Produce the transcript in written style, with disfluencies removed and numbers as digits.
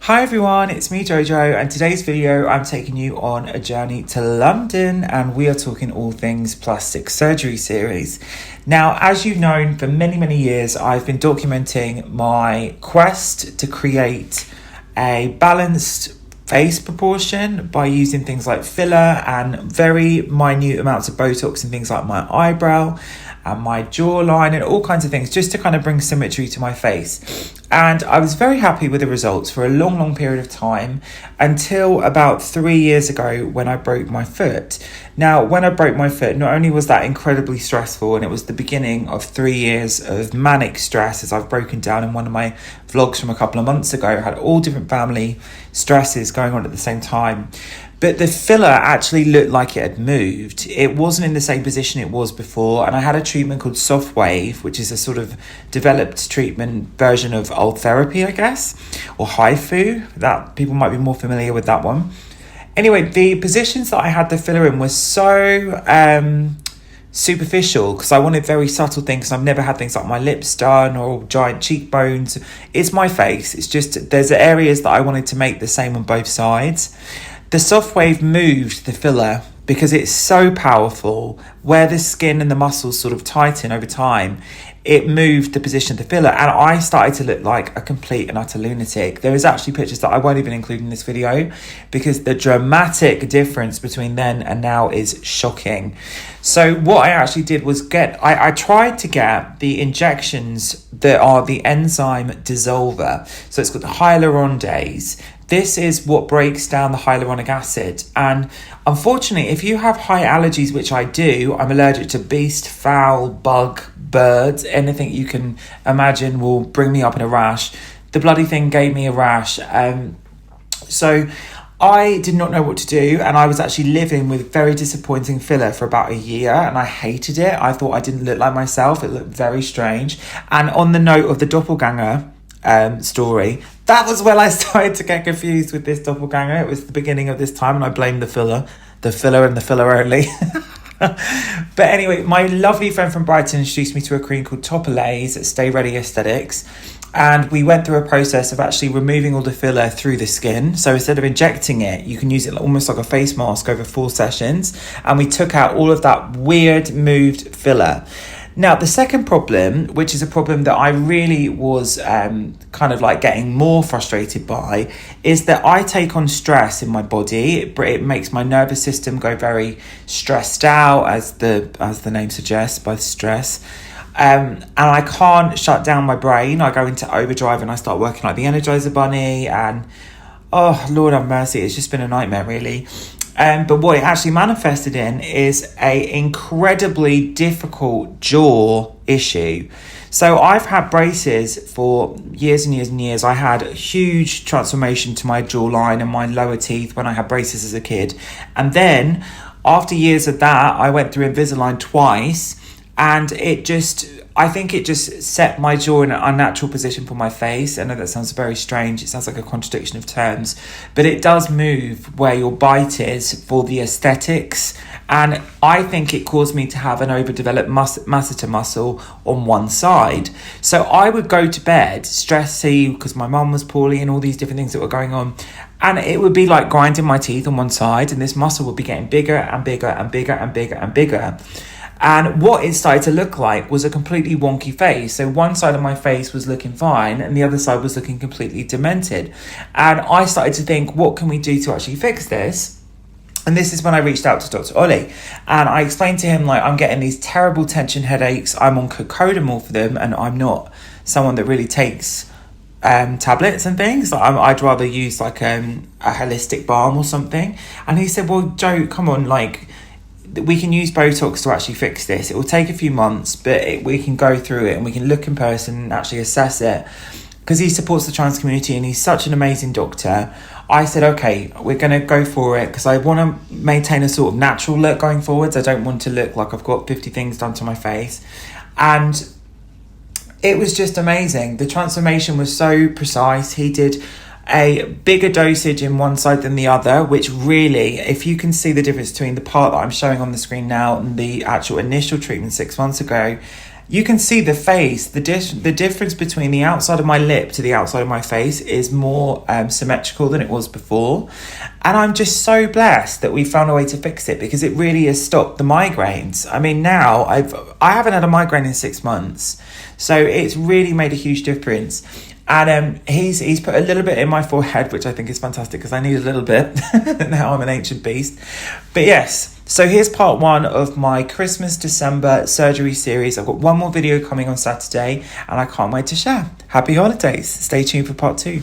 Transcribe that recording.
Hi everyone, it's me Jojo, and today's video I'm taking you on a journey to London, and we are talking all things plastic surgery series. Now, as you've known, for many years I've been documenting my quest to create a balanced face proportion by using things like filler and very minute amounts of Botox and things like my eyebrow and my jawline and all kinds of things, just to kind of bring symmetry to my face. And I was very happy with the results for a long period of time until about 3 years ago when I broke my foot. Now, when I broke my foot, not only was that incredibly stressful, and it was the beginning of 3 years of manic stress, as I've broken down in one of my vlogs from a couple of months ago. I had all different family stresses going on at the same time. But the filler actually looked like it had moved. It wasn't in the same position it was before. And I had a treatment called Soft Wave, which is a sort of developed treatment version of old therapy, I guess, or HIFU. That people might be more familiar with that one. Anyway, the positions that I had the filler in were so superficial, because I wanted very subtle things. I've never had things like my lips done or giant cheekbones. It's my face. It's just there's areas that I wanted to make the same on both sides. The Soft Wave moved the filler because it's so powerful. Where the skin and the muscles sort of tighten over time, it moved the position of the filler, and I started to look like a complete and utter lunatic. There is actually pictures that I won't even include in this video because the dramatic difference between then and now is shocking. So what I actually did was I tried to get the injections that are the enzyme dissolver. So it's got the hyaluronidase. This is what breaks down the hyaluronic acid. And unfortunately, if you have high allergies, which I do, I'm allergic to beast, fowl, bug, birds, anything you can imagine will bring me up in a rash. The bloody thing gave me a rash. So I did not know what to do, and I was actually living with very disappointing filler for about a year, and I hated it. I thought I didn't look like myself. It looked very strange. And on the note of the doppelganger story, that was when I started to get confused with this doppelganger. It was the beginning of this time, and I blamed the filler and the filler only. But anyway, my lovely friend from Brighton introduced me to a cream called Topolaze at Stay Ready Aesthetics, and we went through a process of actually removing all the filler through the skin. So instead of injecting it, you can use it almost like a face mask over 4 sessions, and we took out all of that weird moved filler. Now, the second problem, which is a problem that I really was kind of like getting more frustrated by, is that I take on stress in my body. It makes my nervous system go very stressed out, as the name suggests, by stress. And I can't shut down my brain. I go into overdrive and I start working like the Energizer Bunny, and oh, Lord have mercy, it's just been a nightmare, really. But what it actually manifested in is a incredibly difficult jaw issue. So I've had braces for years and years. I had a huge transformation to my jawline and my lower teeth when I had braces as a kid. And then after years of that, I went through Invisalign twice, and I think it just set my jaw in an unnatural position for my face. I know that sounds very strange. It sounds like a contradiction of terms, but it does move where your bite is for the aesthetics. And I think it caused me to have an overdeveloped masseter muscle on one side. So I would go to bed stressy because my mum was poorly and all these different things that were going on. And it would be like grinding my teeth on one side, and this muscle would be getting bigger and bigger and bigger and bigger and bigger. And what it started to look like was a completely wonky face. So one side of my face was looking fine and the other side was looking completely demented. And I started to think, what can we do to actually fix this? And this is when I reached out to Dr. Ollie, and I explained to him, like, I'm getting these terrible tension headaches. I'm on cocodamol for them, and I'm not someone that really takes tablets and things. I'd rather use like a holistic balm or something. And he said, well, Joe, come on, like, we can use Botox to actually fix this. It will take a few months, but we can go through it and we can look in person and actually assess it, because he supports the trans community and he's such an amazing doctor. I said, okay, we're going to go for it, because I want to maintain a sort of natural look going forwards. I don't want to look like I've got 50 things done to my face. And it was just amazing. The transformation was so precise. He did a bigger dosage in one side than the other, which really, if you can see the difference between the part that I'm showing on the screen now and the actual initial treatment 6 months ago, You can see the face, the difference between the outside of my lip to the outside of my face is more symmetrical than it was before. And I'm just so blessed that we found a way to fix it, because it really has stopped the migraines. I mean, now I haven't had a migraine in 6 months. So it's really made a huge difference. And he's put a little bit in my forehead, which I think is fantastic because I need a little bit. Now I'm an ancient beast. But yes, so here's part 1 of my Christmas December surgery series. I've got one more video coming on Saturday and I can't wait to share. Happy holidays. Stay tuned for part 2.